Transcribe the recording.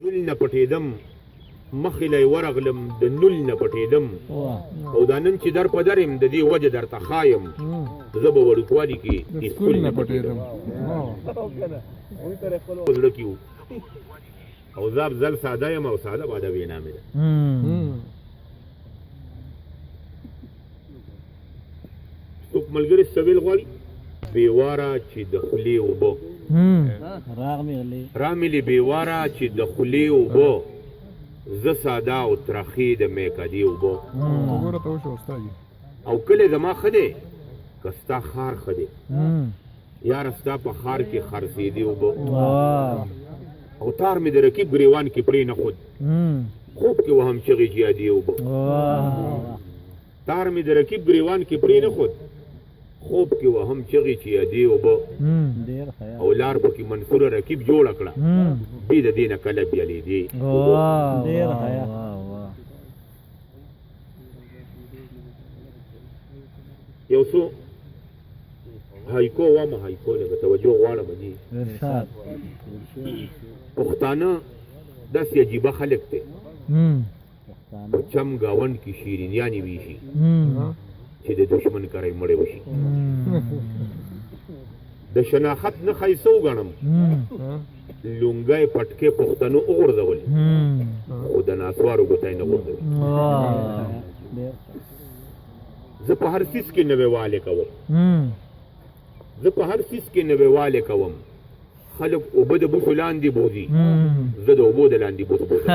نل نه پټېدم مخې له یې ورغلم د نل نه پټېدم او دا نن چې در په در یم د دې وجه درته ښایم زه به وړوکوالي کې سکول نه پټېدم په زړه کې وو او زه افضل ساده یم او ساده باده وینا مې ده څوک ملګري سویل غواړي بېواره چې د خولې اوبه راغلې بېواره چې د خولې اوبه زه ساده او ترخې د میکدې اوبه او کلی زما ښه دی که ستا ښار ښه دی یاره ستا په ښار کې خرڅېدې اوبه او تار مې د رقیب ګریوان کې پرې نه خود خوب کې وهم چغې جیادې اوبه تار مې د رقیب ګریوان کې پرې نه خود خوب کې وهم چغې چې یادې اوبه او لار پکې منصوره رقیب جوړه کړه بې د دې نه کله بیالېدې یو څو هایکو وامه هایکو لږه توجه غواړم دې پښتانه داسې عجیبه خلک دی په چم ګاونډ کې شیرینیانې ویشي چې د دشمن کری مړی وشي د شناخت نه ښایسته وګڼم لونګی پټکې پښتنو وغورځولې خو د ناسوارو ګوتی نه غورځوي زه په هر څیز کې نویوالی کوم خلک اوبه د بوسو لاندې بوځي زه د اوبو د لاندې بوس بوځم